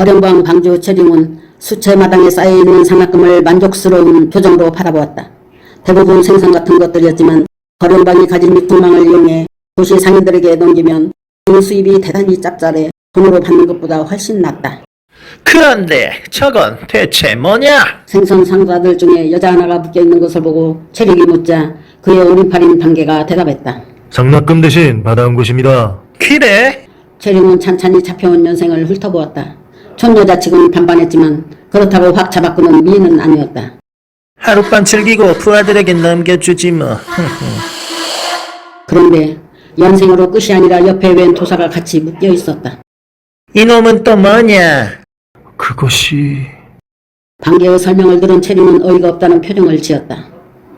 거령방 방주 최룡은 수채마당에 쌓여있는 상납금을 만족스러운 표정으로 바라보았다. 대부분 생선 같은 것들이었지만 거령방이 가진 육분망을 이용해 도시 상인들에게 넘기면 그 수입이 대단히 짭짤해 돈으로 받는 것보다 훨씬 낫다. 그런데 저건 대체 뭐냐? 생선 상자들 중에 여자 하나가 묶여있는 것을 보고 체력이 묻자 그의 오른팔인 방개가 대답했다. 상납금 대신 받아온 것입니다. 그래? 체룡은 찬찬히 잡혀온 연생을 훑어보았다. 촌여자 측은 반반했지만 그렇다고 확 잡아끄는 미인은 아니었다. 하룻밤 즐기고 부하들에게 넘겨주지 뭐. 그런데 연생으로 끝이 아니라 옆에 웬 도사가 같이 묶여 있었다. 이놈은 또 뭐냐? 그것이... 방개의 설명을 들은 체룡은 어이가 없다는 표정을 지었다.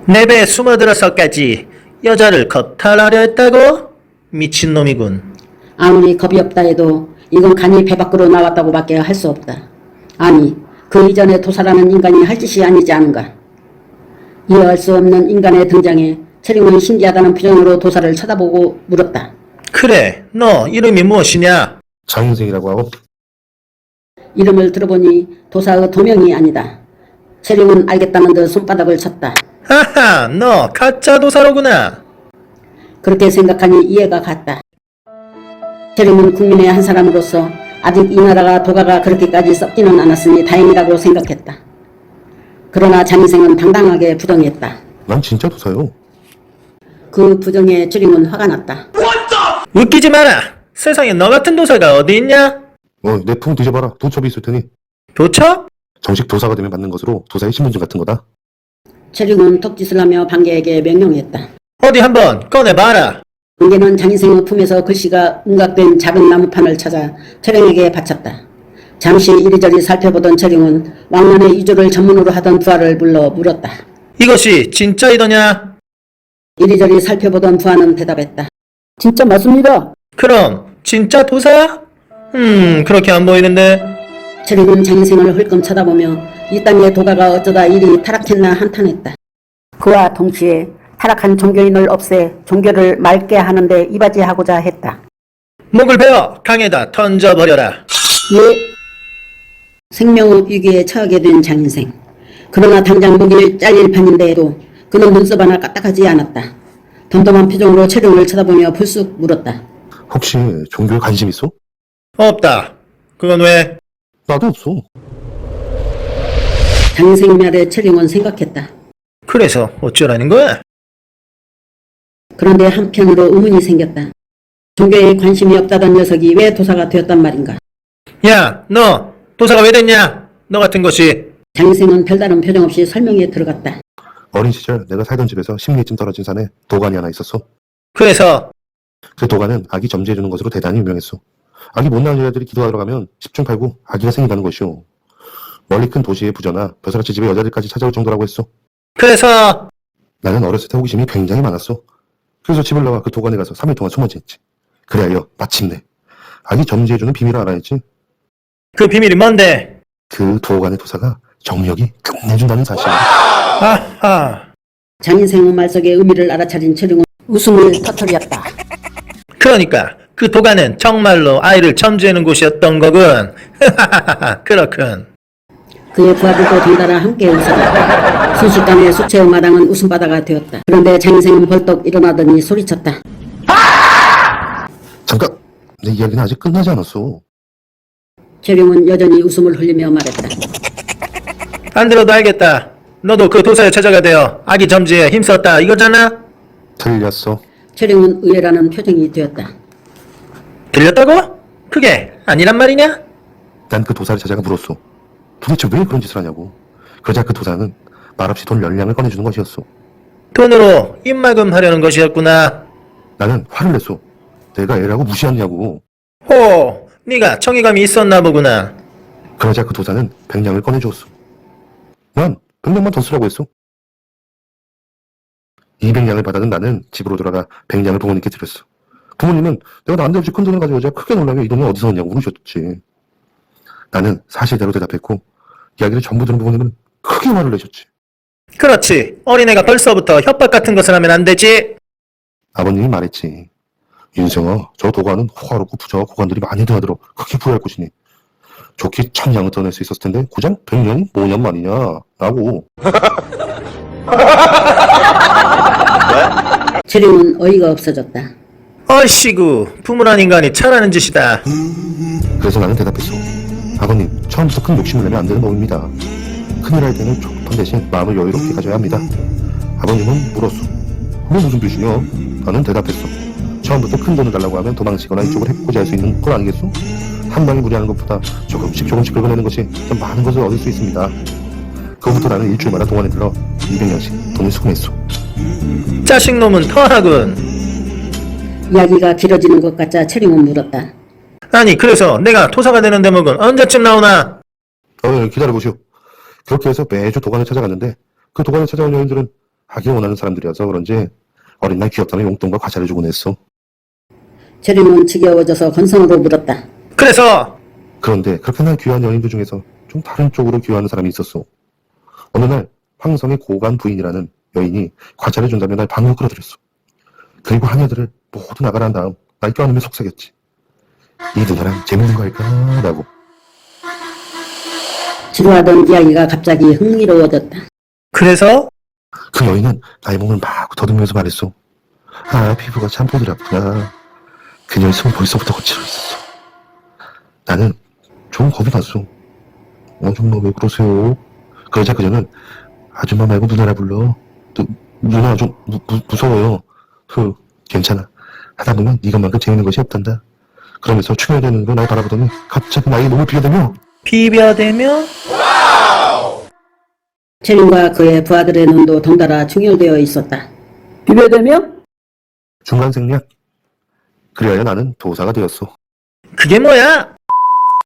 내 배에 숨어들어서까지 여자를 겁탈하려 했다고? 미친놈이군. 아무리 겁이 없다 해도 이건 간이 배 밖으로 나왔다고 밖에 할 수 없다. 아니, 그 이전에 도사라는 인간이 할 짓이 아니지 않은가. 이해할 수 없는 인간의 등장에 체룡은 신기하다는 표정으로 도사를 쳐다보고 물었다. 그래, 너 이름이 무엇이냐? 장인생이라고 하고. 이름을 들어보니 도사의 도명이 아니다. 체룡은 알겠다는 듯 손바닥을 쳤다. 하하, 너 가짜 도사로구나. 그렇게 생각하니 이해가 갔다. 체룡은 국민의 한 사람으로서 아직 이 나라가 도가가 그렇게까지 썩지는 않았으니 다행이라고 생각했다. 그러나 장인생은 당당하게 부정했다. 난 진짜 도사요. 그 부정에 체룡은 화가 났다. 웃기지 마라. 세상에 너 같은 도사가 어디 있냐? 내 품 뒤져봐라. 도첩이 있을 테니. 도처? 정식 도사가 되면 받는 것으로 도사의 신분증 같은 거다. 체룡은 턱짓을 하며 방개에게 명령했다. 어디 한번 꺼내봐라. 방개는 장인생의 품에서 글씨가 음각된 작은 나무판을 찾아 체룡에게 바쳤다. 잠시 이리저리 살펴보던 체룡은 왕년의 이조를 전문으로 하던 부하를 불러 물었다. 이것이 진짜이더냐? 이리저리 살펴보던 부하는 대답했다. 진짜 맞습니다. 그럼 진짜 도사야? 그렇게 안 보이는데. 체룡은 장인생을 흘끔 쳐다보며 이 땅의 도가가 어쩌다 이리 타락했나 한탄했다. 그와 동시에 타락한 종교인을 없애 종교를 맑게 하는데 이바지하고자 했다. 목을 베어 강에다 던져버려라. 예. 생명의 위기에 처하게 된 장인생. 그러나 당장 목이 잘릴 판인데도 그는 눈썹 하나 까딱하지 않았다. 덤덤한 표정으로 체룡을 쳐다보며 불쑥 물었다. 혹시 종교에 관심 있어? 없다. 그건 왜? 나도 없어. 장인생 말에 체룡은 생각했다. 그래서 어쩌라는 거야? 그런데 한편으로 의문이 생겼다. 종교에 관심이 없다던 녀석이 왜 도사가 되었단 말인가. 야, 너 도사가 왜 됐냐? 너 같은 것이. 장인생은 별다른 표정 없이 설명에 들어갔다. 어린 시절 내가 살던 집에서 10리쯤 떨어진 산에 도관이 하나 있었어. 그래서 그 도관은 아기 점지해주는 것으로 대단히 유명했어. 아기 못 낳은 여자들이 기도하러 가면 10중 8구 아기가 생긴다는 것이오. 멀리 큰 도시의 부자나 벼슬아치 집의 여자들까지 찾아올 정도라고 했어. 그래서 나는 어렸을 때 호기심이 굉장히 많았어. 그래서 집을 나와 그 도관에 가서 3일 동안 숨어 지냈지. 그래야 마침내 아기 점지해주는 비밀을 알아야지. 그 비밀이 뭔데? 그 도관의 도사가 정력이 끝내준다는 사실이야. 아하. 장인생의 말 속의 의미를 알아차린 체룡은 웃음을 터뜨렸다. 그러니까 그 도가는 정말로 아이를 점지하는 곳이었던 거군. 그렇군. 그의 부하들도 덩달아 함께 웃었다. 순식간에 수채의 마당은 웃음바다가 되었다. 그런데 장인생은 벌떡 일어나더니 소리쳤다. 잠깐! 내 이야기는 아직 끝나지 않았어. 체룡은 여전히 웃음을 흘리며 말했다. 안 들어도 알겠다. 너도 그 도사의 처자가 되어 아기 점지에 힘썼다 이거잖아? 틀렸어. 체룡은 의외라는 표정이 되었다. 들렸다고? 그게 아니란 말이냐? 난 그 도사를 찾아가 물었어. 도대체 왜 그런 짓을 하냐고. 그러자 그 도사는 말없이 돈 10량을 꺼내주는 것이었어. 돈으로 입막음 하려는 것이었구나. 나는 화를 냈어. 내가 애라고 무시하냐고. 호, 네가 정의감이 있었나 보구나. 그러자 그 도사는 100량을 꺼내주었어. 난 100량만 더 쓰라고 했어. 200량을 받아든 나는 집으로 돌아가 100량을 부모님께 드렸어. 부모님은 내가 난데없이 큰 돈을 가져오자 크게 놀라며 이 돈이 어디서 왔냐고 물으셨지. 나는 사실대로 대답했고 이야기를 전부 들은 부모님은 크게 화를 내셨지. 그렇지. 어린애가 벌써부터 협박 같은 것을 하면 안 되지. 아버님이 말했지. 인생아, 저 도관은 호화롭고 부자와 고관들이 많이 드나들어 크게 부여할 곳이니 좋게 참 양을 떠낼 수 있었을 텐데 고작 100년이 5년 만이냐 라고. 최룡은 어이가 없어졌다. 어이씨구, 부모란 인간이 잘하는 짓이다. 그래서 나는 대답했어. 아버님, 처음부터 큰 욕심을 내면 안 되는 법입니다. 큰일 할 때는 조급한 대신 마음을 여유롭게 가져야 합니다. 아버님은 물었어. 그게 무슨 뜻이냐? 나는 대답했어. 처음부터 큰 돈을 달라고 하면 도망치거나 이쪽을 해코지 할 수 있는 건 아니겠소? 한 방에 무리하는 것보다 조금씩 긁어내는 것이 더 많은 것을 얻을 수 있습니다. 그거부터 나는 일주일마다 동안에 들러 200년씩 돈을 수금했어. 자식놈은 터하군. 이야기가 길어지는 것 같자 최룡은 물었다. 아니, 그래서 내가 토사가 되는 대목은 언제쯤 나오나? 기다려보시오. 그렇게 해서 매주 도관을 찾아갔는데 그 도관을 찾아온 여인들은 하기 원하는 사람들이어서 그런지 어린 날 귀엽다는 용돈과 과자를 주곤 했어. 최룡은 지겨워져서 건성으로 물었다. 그래서 그런데 그렇게 날 귀한 연인들 중에서 좀 다른 쪽으로 귀하는 사람이 있었어. 어느 날 황성의 고관 부인이라는 여인이 과자를 준다며 날 방으로 끌어들였어. 그리고 하녀들을 모두 나가란 다음 날 껴안으며 속삭였지. 이 누나랑 재밌는 거 할까? 라고. 지루하던 이야기가 갑자기 흥미로워졌다. 그래서 그 여인은 나의 몸을 막 더듬으면서 말했어. 아, 피부가 참 보드랍구나. 그녀의 숨이 벌써부터 거칠어 있었어. 나는 좀 겁이 났어. 아줌마 왜 그러세요? 그러자 그녀는 아줌마 말고 누나라 불러. 누나 좀 무서워요. 괜찮아. 하다 보면 이것만큼 재밌는 것이 없단다. 그러면서 충혈되는 눈으로 날 바라보더니 갑자기 나의 몸을 비벼대며 비벼대면 최룡과 그의 부하들의 눈도 덩달아 충혈되어 있었다. 비벼대며? 중간 생략. 그리하여 나는 도사가 되었어. 그게 뭐야?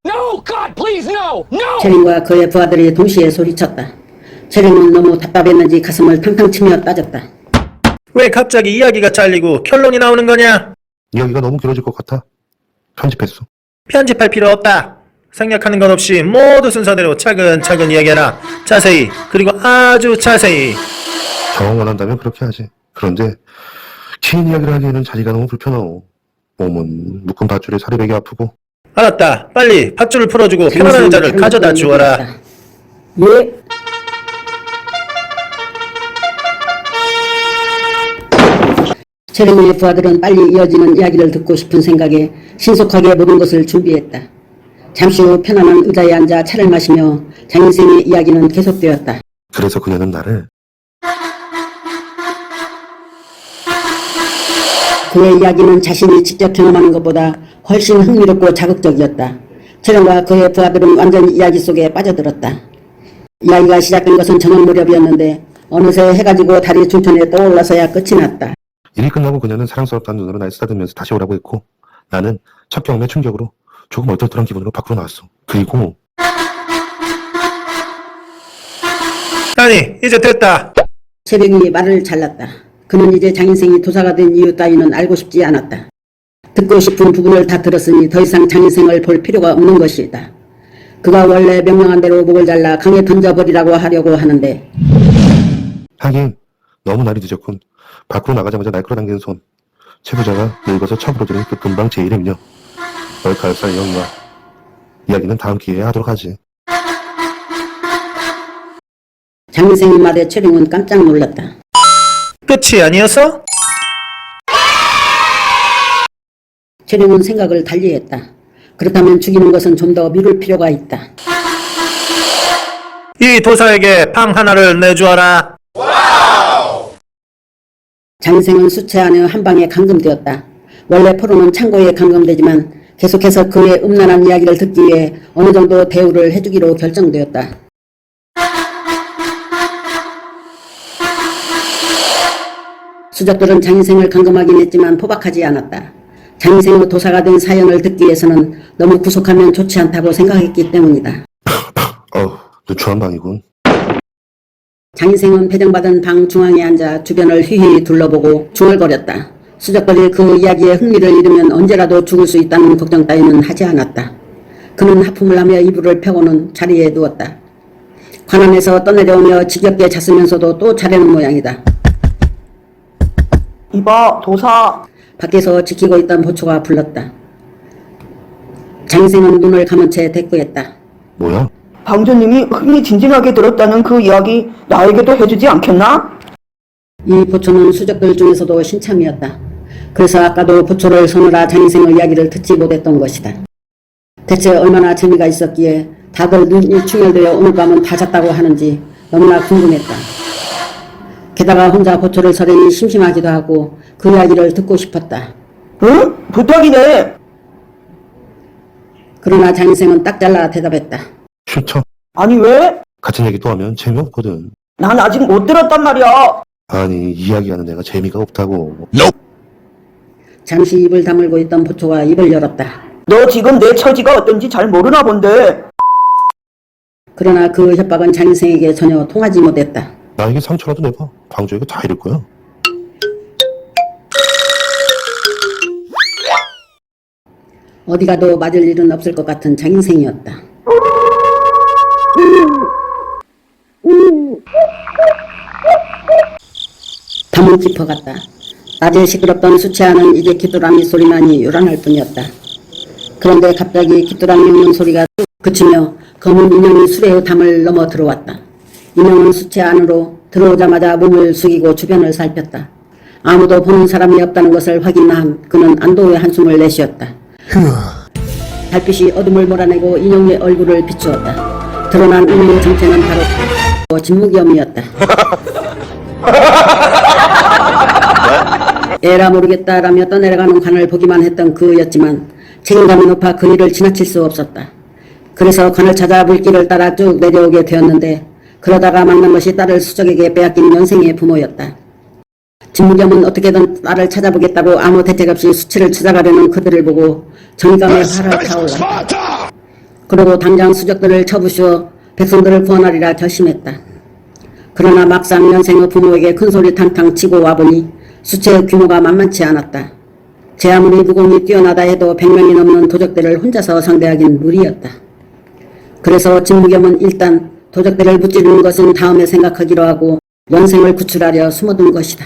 No, God, please, no, no! 최룡과 그의 부하들이 동시에 소리쳤다. 최룡은 너무 답답했는지 가슴을 탕탕 치며 따졌다. 왜 갑자기 이야기가 잘리고 결론이 나오는 거냐? 이야기가 너무 길어질 것 같아. 편집했어. 편집할 필요 없다. 생략하는 것 없이 모두 순서대로 차근차근 이야기해라. 자세히, 그리고 아주 자세히. 정 원한다면 그렇게 하지. 그런데 긴 이야기를 하기에는 자리가 너무 불편하고 몸은 묶은 밧줄에 살이 베기 아프고. 알았다. 빨리 밧줄을 풀어주고 편안한 의자를 가져다 주어라. 예. 최룡의 부하들은 빨리 이어지는 이야기를 듣고 싶은 생각에 신속하게 모든 것을 준비했다. 잠시 후 편안한 의자에 앉아 차를 마시며 장인생의 이야기는 계속되었다. 그래서 그녀는 나를 그의 이야기는 자신이 직접 경험하는 것보다 훨씬 흥미롭고 자극적이었다. 최룡과 그의 부하들은 완전히 이야기 속에 빠져들었다. 이야기가 시작된 것은 저녁 무렵이었는데 어느새 해가 지고 달이 중천에 떠올라서야 끝이 났다. 일이 끝나고 그녀는 사랑스럽다는 눈으로 날 쓰다듬으면서 다시 오라고 했고 나는 첫 경험의 충격으로 조금 얼떨떨한 기분으로 밖으로 나왔어. 그리고 아니, 이제 됐다. 최룡이 말을 잘랐다. 그는 이제 장인생이 도사가 된 이유 따위는 알고 싶지 않았다. 듣고 싶은 부분을 다 들었으니 더 이상 장인생을 볼 필요가 없는 것이다. 그가 원래 명령한 대로 목을 잘라 강에 던져버리라고 하려고 하는데 하긴 너무 날이 늦었군. 밖으로 나가자마자 날 끌어당기는 손. 최 부자가 늙어서 첩으로 들은 그 금방 제 이름이요. 얼카열살 영이와 이야기는 다음 기회에 하도록 하지. 장인생의 말에 최룡은 깜짝 놀랐다. 끝이 아니었어? 최룡은 생각을 달리했다. 그렇다면 죽이는 것은 좀 더 미룰 필요가 있다. 이 도사에게 방 하나를 내주어라. 장인생은 수채 안에 한 방에 감금되었다. 원래 포로는 창고에 감금되지만 계속해서 그의 음란한 이야기를 듣기 위해 어느 정도 대우를 해주기로 결정되었다. 수적들은 장인생을 감금하긴 했지만 포박하지 않았다. 장인생의 도사가 된 사연을 듣기 위해서는 너무 구속하면 좋지 않다고 생각했기 때문이다. 누추한 방이군. 장인생은 배정받은 방 중앙에 앉아 주변을 휘휘 둘러보고 중얼거렸다. 수적들이 그 이야기에 흥미를 잃으면 언제라도 죽을 수 있다는 걱정 따위는 하지 않았다. 그는 하품을 하며 이불을 펴고는 자리에 누웠다. 관원에서 떠내려오며 지겹게 잤으면서도 또 자려는 모양이다. 이봐, 도사. 밖에서 지키고 있던 보초가 불렀다. 장인생은 눈을 감은 채 대꾸했다. 뭐야? 방조님이 흥미진진하게 들었다는 그 이야기 나에게도 해주지 않겠나? 이 보초는 수적들 중에서도 신참이었다. 그래서 아까도 보초를 서느라 장인생의 이야기를 듣지 못했던 것이다. 대체 얼마나 재미가 있었기에 다들 눈이 충혈되어 오늘 밤은 다 잤다고 하는지 너무나 궁금했다. 게다가 혼자 보초를 서려니 심심하기도 하고 그 이야기를 듣고 싶었다. 응? 부탁이네. 그러나 장인생은 딱 잘라 대답했다. 싫죠? 아니 왜? 같은 얘기 또 하면 재미없거든. 난 아직 못 들었단 말이야. 아니, 이야기하는 내가 재미가 없다고. 잠시 입을 다물고 있던 보초가 입을 열었다. 너 지금 내 처지가 어떤지 잘 모르나 본데. 그러나 그 협박은 장인생에게 전혀 통하지 못했다. 나에게 상처라도 내봐. 광주에게 다 이럴 거야. 어디 가도 맞을 일은 없을 것 같은 장인생이었다. 담은 깊어갔다. 낮에 시끄럽던 수채화는 이제 귀뚜라미 소리만이 요란할 뿐이었다. 그런데 갑자기 귀뚜라미 우는 소리가 뚝 그치며 검은 인형이 수레의 담을 넘어 들어왔다. 인형은 수채 안으로 들어오자마자 몸을 숙이고 주변을 살폈다. 아무도 보는 사람이 없다는 것을 확인한 그는 안도의 한숨을 내쉬었다. 달빛이 어둠을 몰아내고 인형의 얼굴을 비추었다. 드러난 인형의 정체는 바로 진무기엄이었다. 에라 모르겠다라며 떠내려가는 관을 보기만 했던 그였지만 책임감이 높아 그이를 지나칠 수 없었다. 그래서 관을 찾아 물길을 따라 쭉 내려오게 되었는데 그러다가 만난 것이 딸을 수적에게 빼앗긴 연생의 부모였다. 진무겸은 어떻게든 딸을 찾아보겠다고 아무 대책 없이 수치를 찾아가려는 그들을 보고 정의감에 활활 타올랐다. 그러고 당장 수적들을 쳐부수어 백성들을 구원하리라 결심했다. 그러나 막상 연생의 부모에게 큰소리 탕탕 치고 와보니 수체의 규모가 만만치 않았다. 제 아무리 무공이 뛰어나다 해도 100명이 넘는 도적들을 혼자서 상대하긴 무리였다. 그래서 진무겸은 일단 도적들을 무찌르는 것은 다음에 생각하기로 하고 연생을 구출하려 숨어든 것이다.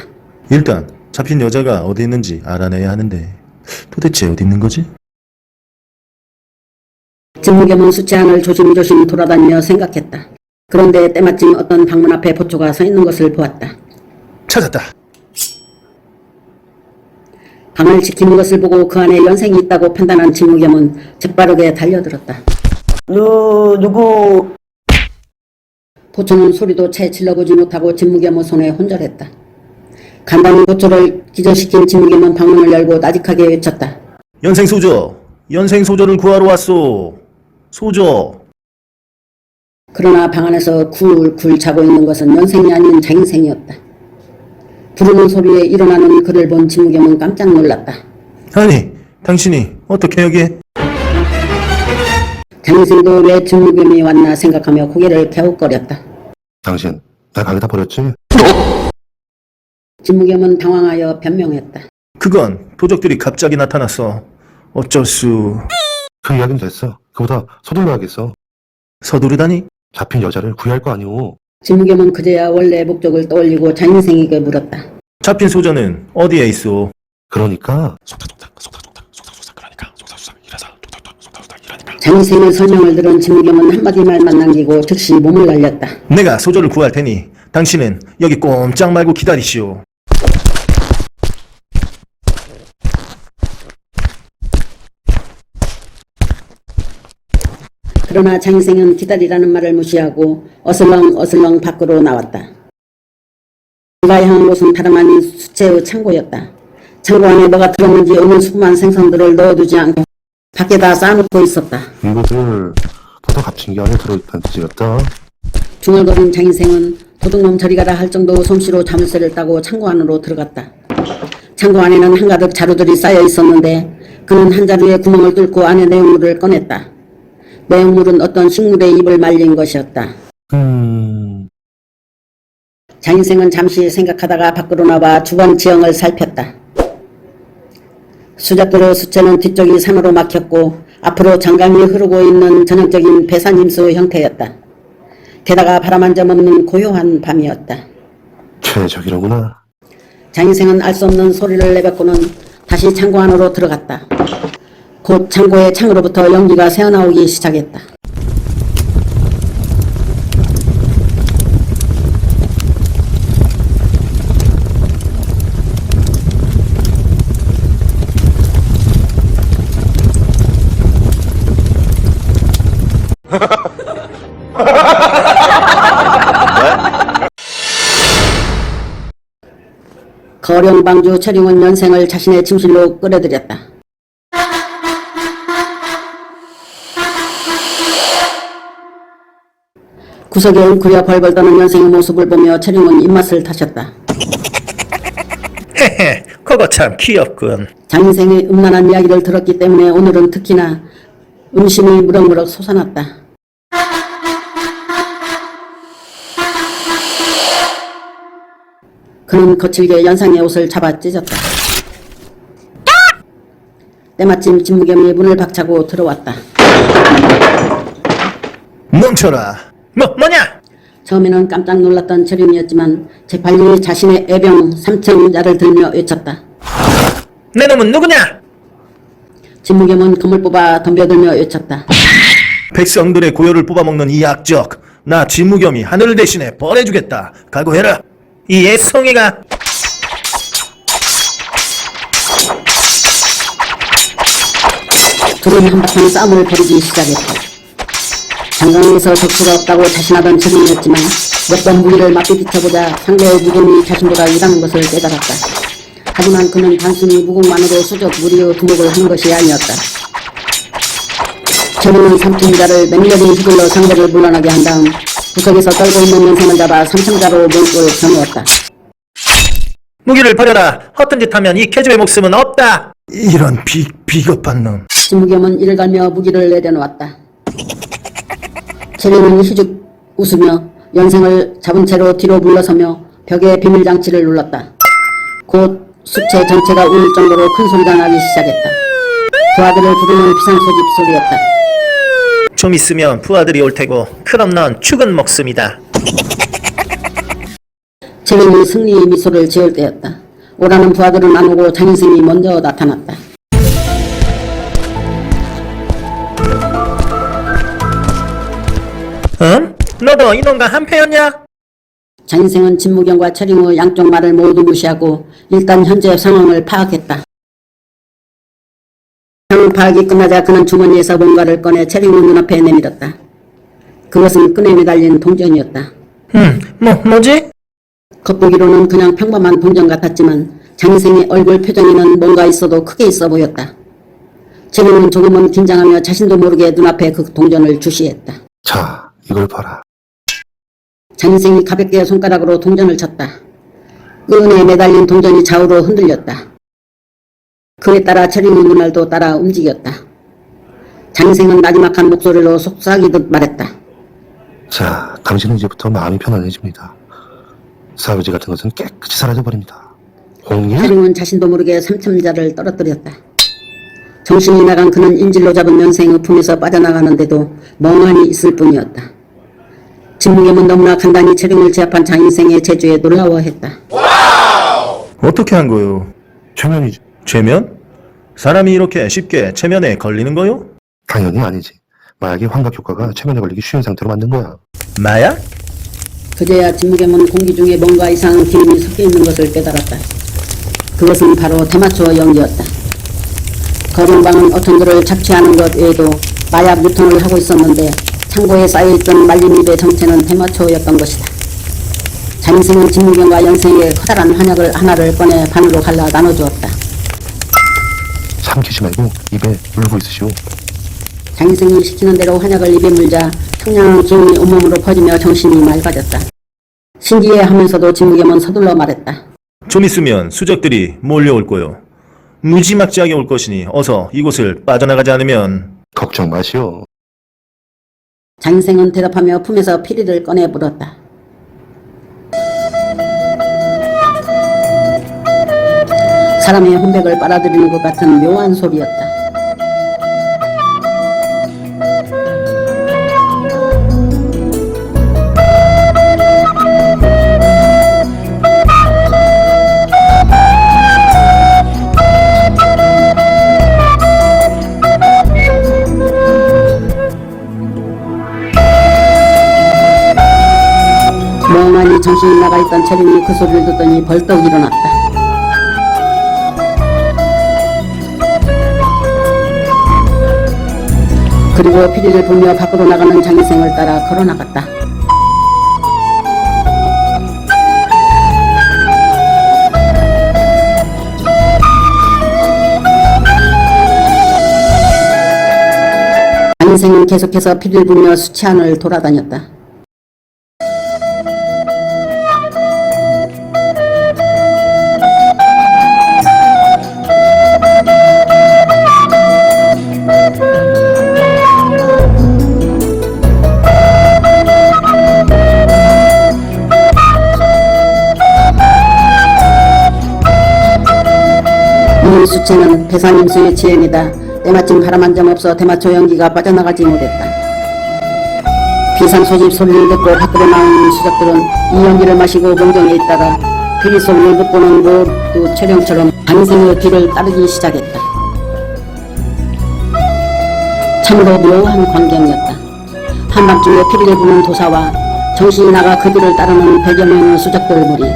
일단 잡힌 여자가 어디 있는지 알아내야 하는데 도대체 어디 있는 거지? 진무겸은 수채 안을 조심조심 돌아다니며 생각했다. 그런데 때마침 어떤 방문 앞에 보초가 서 있는 것을 보았다. 찾았다. 방을 지키는 것을 보고 그 안에 연생이 있다고 판단한 진무겸은 재빠르게 달려들었다. 누구? 보초는 소리도 채 질러보지 못하고 진무겸의 손에 혼절했다. 간단히 보초를 기절시킨 진무겸은 방문을 열고 나직하게 외쳤다. 연생소저! 연생소저를 구하러 왔소! 소저! 그러나 방 안에서 굴굴 자고 있는 것은 연생이 아닌 장인생이었다. 부르는 소리에 일어나는 그를 본 진무겸은 깜짝 놀랐다. 아니, 당신이 어떻게 여기에? 장인생도 왜 진무겸이 왔나 생각하며 고개를 갸웃거렸다. 당신, 나 가게다 버렸지? 진무겸은 당황하여 변명했다. 그건 도적들이 갑자기 나타났어. 어쩔 수... 그 이야기는 됐어. 그보다 서둘러야겠어. 서두르다니? 잡힌 여자를 구해야 할 거 아니오. 진무겸은 그제야 원래 목적을 떠올리고 장인생에게 물었다. 잡힌 소저는 어디에 있어? 그러니까 장인생의 설명을 들은 진무겸은 한마디 말만 남기고 즉시 몸을 날렸다. 내가 소저를 구할 테니 당신은 여기 꼼짝 말고 기다리시오. 그러나 장인생은 기다리라는 말을 무시하고 어슬렁어슬렁 밖으로 나왔다. 그가 향한 곳은 다름 아닌 수채의 창고였다. 창고 안에 뭐가 들었는지 의문수구만 생선들을 넣어두지 않고 밖에다 쌓아놓고 있었다. 이것을 보다 값진 게 안에 들어있다는 뜻이었다. 중얼거린 장인생은 도둑놈 저리 가라 할 정도 솜씨로 자물쇠를 따고 창고 안으로 들어갔다. 창고 안에는 한가득 자루들이 쌓여 있었는데 그는 한 자루에 구멍을 뚫고 안에 내용물을 꺼냈다. 내용물은 어떤 식물의 잎을 말린 것이었다. 장인생은 잠시 생각하다가 밖으로 나와 주변 지형을 살폈다. 수작들의 수채는 뒤쪽이 산으로 막혔고 앞으로 장강이 흐르고 있는 전형적인 배산임수 형태였다. 게다가 바람 한 점 없는 고요한 밤이었다. 최적이로구나. 장인생은 알 수 없는 소리를 내뱉고는 다시 창고 안으로 들어갔다. 곧 창고의 창으로부터 연기가 새어나오기 시작했다. 거령방주 최룡은 연생을 자신의 침실로 끌어들였다. 구석에 웅크려 벌벌 떠는 연생의 모습을 보며 최룡은 입맛을 다셨다. 헤헤, 그거 참 귀엽군. 장인생의 음란한 이야기를 들었기 때문에 오늘은 특히나 음심이 무럭무럭 솟아났다. 그는 거칠게 연상의 옷을 잡아 찢었다. 때마침 진무겸이 문을 박차고 들어왔다. 멈춰라. 뭐냐? 처음에는 깜짝 놀랐던 철용이었지만 재빨리 자신의 애병 삼청자를 들며 외쳤다. 내 놈은 누구냐? 진무겸은 검을 뽑아 덤벼들며 외쳤다. 백성들의 고요를 뽑아먹는 이 악적. 나 진무겸이 하늘을 대신해 벌해주겠다. 각오해라. 이 애송이가. 둘은 한바탕 싸움을 벌이기 시작했다. 장강에서 적수가 없다고 자신하던 철용이었지만 몇 번 무기를 맞부딪혀보자 상대의 무덤이 자신보다 유다는 것을 깨달았다. 하지만 그는 단순히 무공만으로 수적 무리의 두목을 하는 것이 아니었다. 철용은 삼청자를 맹렬히 휘둘러 상대를 물러나게 한 다음 구석에서 떨고 있는 연생을 잡아 삼청자로 몸을 겨누었다. 무기를 버려라. 허튼 짓 하면 이 캐주의 목숨은 없다. 이런 비겁한 놈. 진무겸은 이를 갈며 무기를 내려놓았다. 철용은 희죽 웃으며 연생을 잡은 채로 뒤로 물러서며 벽에 비밀장치를 눌렀다. 곧 수체 전체가 울릴 정도로 큰 소리가 나기 시작했다. 부하들을 부르는 비상소집 소리였다. 좀 있으면 부하들이 올 테고 그럼 넌 죽은 목숨이다. 철용이 승리의 미소를 지을 때였다. 오라는 부하들은 안 오고 장인생이 먼저 나타났다. 응? 너도 이놈과 한패였냐? 장인생은 진무겸과 철용의 양쪽 말을 모두 무시하고 일단 현재 상황을 파악했다. 상황 파악이 끝나자 그는 주머니에서 뭔가를 꺼내 철용의 눈앞에 내밀었다. 그것은 끈에 매달린 동전이었다. 뭐지? 겉보기로는 그냥 평범한 동전 같았지만 장인생의 얼굴 표정에는 뭔가 있어도 크게 있어 보였다. 철용은 조금은 긴장하며 자신도 모르게 눈앞에 그 동전을 주시했다. 자, 이걸 봐라. 장인생이 가볍게 손가락으로 동전을 쳤다. 끈에 매달린 동전이 좌우로 흔들렸다. 그에 따라 철용의 눈알도 따라 움직였다. 장인생은 나지막한 목소리로 속삭이듯 말했다. 자, 당신은 이제부터 마음이 편안해집니다. 사유지 같은 것은 깨끗이 사라져버립니다. 홍예? 철용은 자신도 모르게 삼천자를 떨어뜨렸다. 정신이 나간 그는 인질로 잡은 연생의 품에서 빠져나가는데도 멍하니 있을 뿐이었다. 진무겸은 너무나 간단히 철용을 제압한 장인생의 재주에 놀라워했다. 어떻게 한 거요? 최면이지. 최면? 사람이 이렇게 쉽게 최면에 걸리는 거요? 당연히 아니지. 마약의 환각 효과가 최면에 걸리기 쉬운 상태로 만든 거야. 마약? 그제야 진무겸은 공기 중에 뭔가 이상한 기름이 섞여 있는 것을 깨달았다. 그것은 바로 대마초 연기였다. 거룡방은 어떤 그를 착취하는 것 외에도 마약 유통을 하고 있었는데 창고에 쌓여있던 말린 잎의 정체는 대마초였던 것이다. 장인생은 진무겸과 연생의 커다란 한약을 하나를 꺼내 반으로 갈라 나눠주었다. 삼키지 말고 입에 물고 있으시오. 장인생이 시키는 대로 한약을 입에 물자 청량한 기운이 온몸으로 퍼지며 정신이 맑아졌다. 신기해하면서도 진무겸은 서둘러 말했다. 좀 있으면 수적들이 몰려올 거요. 무지막지하게 올 것이니 어서 이곳을 빠져나가지 않으면. 걱정 마시오. 장인생은 대답하며 품에서 피리를 꺼내 물었다. 사람의 혼백을 빨아들이는 것 같은 묘한 소리였다. 멍하니 정신이 나가있던 철용이 그 소리를 듣더니 벌떡 일어났다. 그리고 피리를 불며 밖으로 나가는 장인생을 따라 걸어나갔다. 장인생은 계속해서 피리를 불며 수치안을 돌아다녔다. 이 수채는 배산임수의 지행이다. 때마침 바람 한 점 없어 대마초 연기가 빠져나가지 못했다. 비상 소집 소리를 듣고 밖으로 나온 수작들은 이 연기를 마시고 몽정해 있다가 피리 소리를 듣고는 모두 철령처럼 장인생의 뒤를 따르기 시작했다. 참으로 묘한 광경이었다. 한밤중에 피리를 부는 도사와 정신이 나가 그 뒤를 따르는 100여 명의 수작들 무리.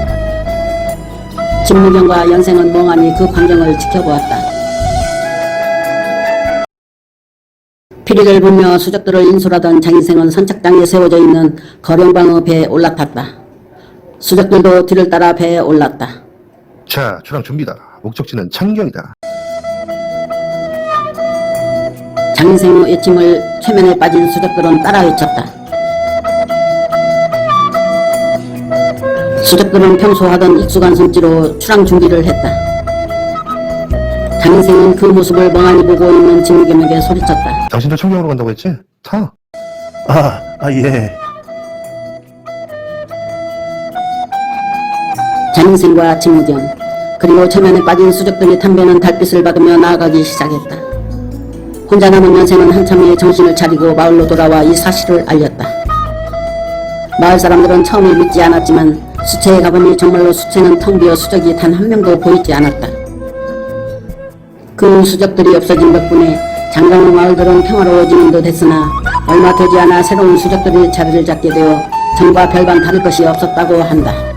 진무경과 연생은 멍하니 그 광경을 지켜보았다. 피리를 불며 수작들을 인솔하던 장인생은 선착장에 세워져 있는 거령방의 배에 올라탔다. 수작들도 뒤를 따라 배에 올랐다. 자, 출항 준비다. 목적지는 창경이다. 장인생의 외침을 최면에 빠진 수작들은 따라 외쳤다. 수작들은 평소 하던 익숙한 손짓로 출항 준비를 했다. 장인생은 그 모습을 멍하니 보고 있는 진무겸에게 소리쳤다. 당신도 청경으로 간다고 했지? 타. 예. 장인생과 진무겸 그리고 최면에 빠진 수작들이 탐배는 달빛을 받으며 나아가기 시작했다. 혼자 남은 연생은 한참에 정신을 차리고 마을로 돌아와 이 사실을 알렸다. 마을 사람들은 처음에 믿지 않았지만 수채에 가보니 정말로 수채는 텅 비어 수작이 단 한 명도 보이지 않았다. 그 수작들이 없어진 덕분에 장강의 마을들은 평화로워지는 듯 했으나 얼마 되지 않아 새로운 수작들이 자리를 잡게 되어 전과 별반 다를 것이 없었다고 한다.